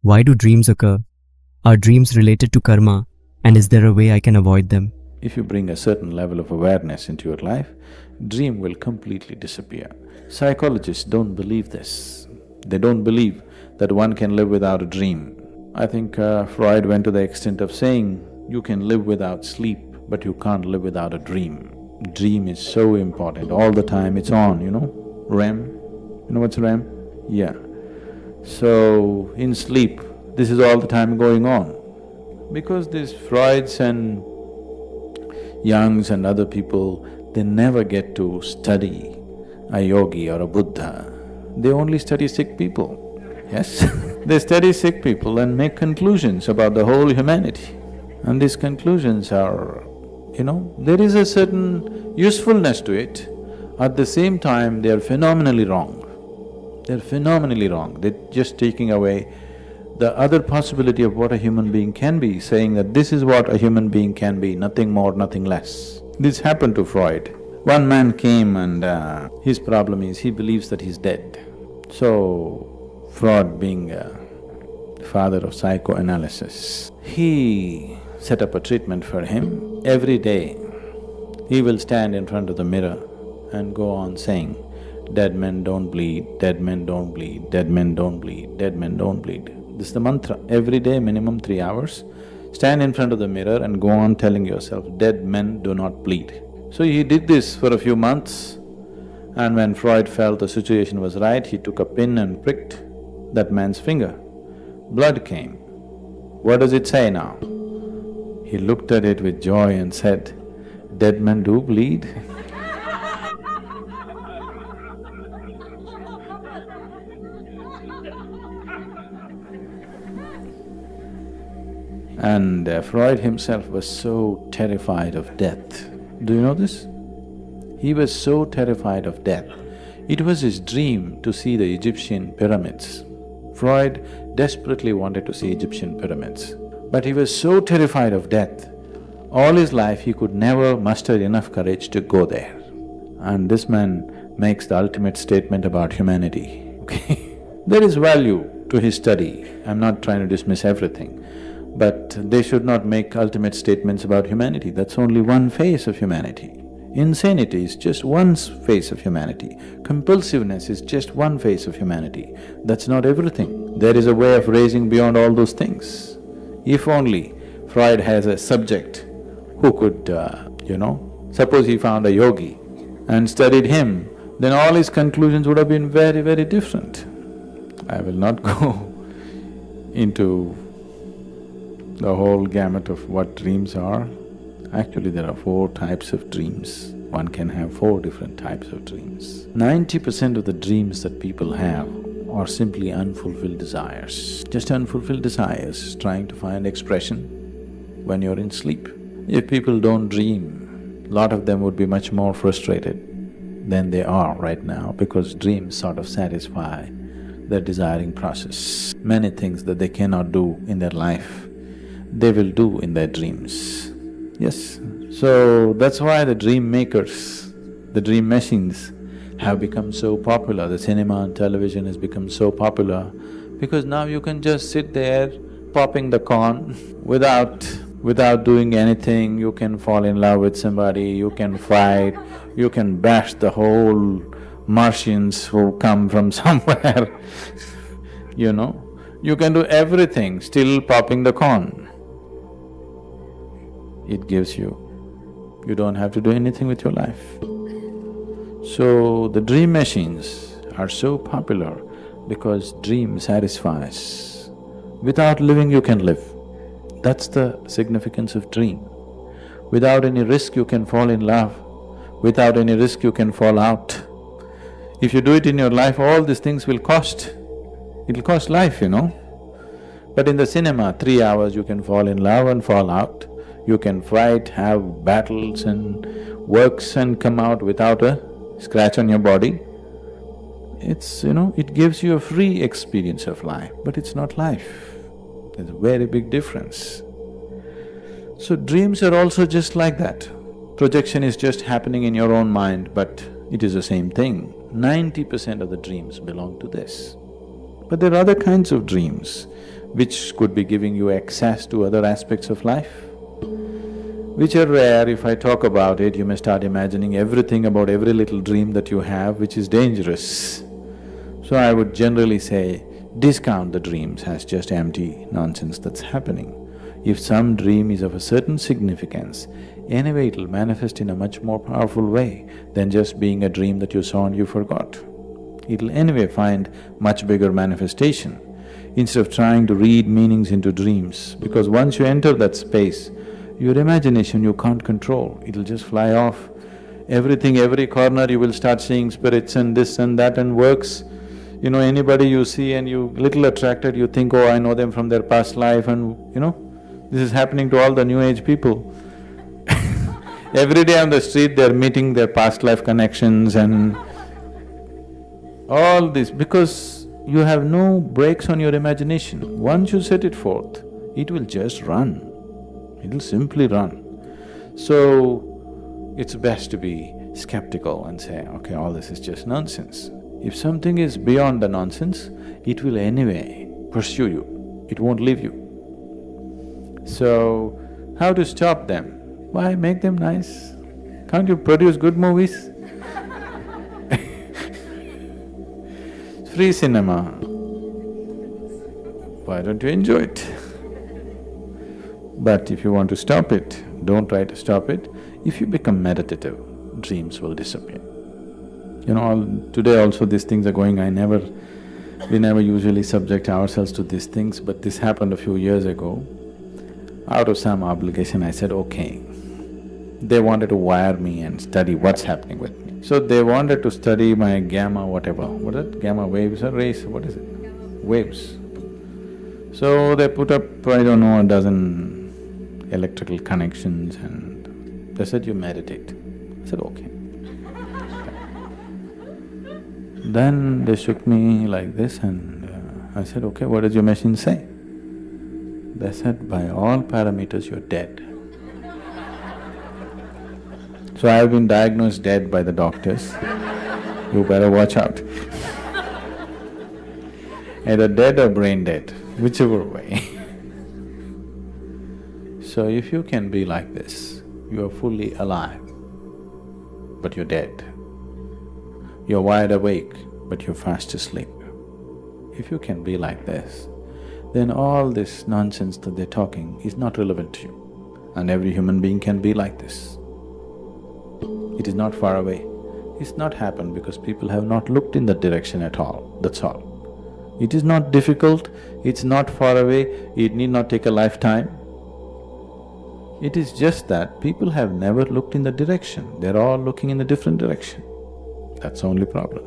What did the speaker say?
Why do dreams occur? Are dreams related to karma? And is there a way I can avoid them? If you bring a certain level of awareness into your life, dream will completely disappear. Psychologists don't believe this. They don't believe that one can live without a dream. I think Freud went to the extent of saying, you can live without sleep, but you can't live without a dream. Dream is so important, all the time it's on, REM. You know what's REM? Yeah. So, in sleep, this is all the time going on. Because these Freuds and Jungs and other people, they never get to study a yogi or a Buddha. They only study sick people, yes? They study sick people and make conclusions about the whole humanity. And these conclusions are, there is a certain usefulness to it. At the same time, they are phenomenally wrong. They're phenomenally wrong. They're just taking away the other possibility of what a human being can be, saying that this is what a human being can be, nothing more, nothing less. This happened to Freud. One man came and his problem is he believes that he's dead. So, Freud being a father of psychoanalysis, he set up a treatment for him. Every day, he will stand in front of the mirror and go on saying, dead men don't bleed, dead men don't bleed, dead men don't bleed, dead men don't bleed. This is the mantra. Every day, minimum 3 hours, stand in front of the mirror and go on telling yourself, dead men do not bleed. So he did this for a few months, and when Freud felt the situation was right, he took a pin and pricked that man's finger. Blood came. What does it say now? He looked at it with joy and said, dead men do bleed. And Freud himself was so terrified of death. Do you know this? He was so terrified of death. It was his dream to see the Egyptian pyramids. Freud desperately wanted to see Egyptian pyramids. But he was so terrified of death, all his life he could never muster enough courage to go there. And this man makes the ultimate statement about humanity, okay? There is value to his study, I'm not trying to dismiss everything. But they should not make ultimate statements about humanity, that's only one face of humanity. Insanity is just one face of humanity. Compulsiveness is just one face of humanity. That's not everything. There is a way of raising beyond all those things. If only Freud has a subject who could, suppose he found a yogi and studied him, then all his conclusions would have been very, very different. I will not go into the whole gamut of what dreams are. Actually, there are 4 types of dreams. One can have 4 different types of dreams. 90% of the dreams that people have are simply unfulfilled desires. Just unfulfilled desires trying to find expression when you're in sleep. If people don't dream, a lot of them would be much more frustrated than they are right now because dreams sort of satisfy their desiring process. Many things that they cannot do in their life, they will do in their dreams. Yes, so that's why the dream makers, the dream machines have become so popular. The cinema and television has become so popular because now you can just sit there popping the corn without doing anything. You can fall in love with somebody, you can fight, you can bash the whole Martians who come from somewhere, You can do everything still popping the corn. It gives you don't have to do anything with your life. So, the dream machines are so popular because dream satisfies. Without living, you can live. That's the significance of dream. Without any risk, you can fall in love. Without any risk, you can fall out. If you do it in your life, all these things will cost. It'll cost life, But in the cinema, 3 hours you can fall in love and fall out. You can fight, have battles and works and come out without a scratch on your body. It gives you a free experience of life, but it's not life. There's a very big difference. So dreams are also just like that. Projection is just happening in your own mind, but it is the same thing. 90% of the dreams belong to this. But there are other kinds of dreams which could be giving you access to other aspects of life, which are rare. If I talk about it, you may start imagining everything about every little dream that you have, which is dangerous. So I would generally say, discount the dreams as just empty nonsense that's happening. If some dream is of a certain significance, anyway it'll manifest in a much more powerful way than just being a dream that you saw and you forgot. It'll anyway find much bigger manifestation instead of trying to read meanings into dreams, because once you enter that space, your imagination you can't control, it'll just fly off. Everything, every corner you will start seeing spirits and this and that and works. You know, anybody you see and you little attracted, you think, oh, I know them from their past life, and this is happening to all the new age people. Every day on the street they're meeting their past life connections and all this, because you have no brakes on your imagination. Once you set it forth, it will just run, it'll simply run. So, it's best to be skeptical and say, okay, all this is just nonsense. If something is beyond the nonsense, it will anyway pursue you, it won't leave you. So, how to stop them? Why, make them nice. Can't you produce good movies? Free cinema. Why don't you enjoy it? But if you want to stop it, don't try to stop it. If you become meditative, dreams will disappear. Today also these things are going, we never usually subject ourselves to these things, but this happened a few years ago. Out of some obligation, I said, okay. They wanted to wire me and study what's happening with me. So they wanted to study my gamma whatever, what is it? Gamma waves or rays, what is it? Waves. So they put up, I don't know, a dozen electrical connections and they said, you meditate. I said, okay. Then they shook me like this and I said, okay, what does your machine say? They said, by all parameters you're dead. So I've been diagnosed dead by the doctors, you better watch out. Either dead or brain dead, whichever way. So if you can be like this, you are fully alive, but you're dead. You're wide awake, but you're fast asleep. If you can be like this, then all this nonsense that they're talking is not relevant to you. And every human being can be like this. It is not far away. It's not happened because people have not looked in that direction at all, that's all. It is not difficult, it's not far away, it need not take a lifetime. It is just that people have never looked in that direction, they're all looking in a different direction. That's the only problem.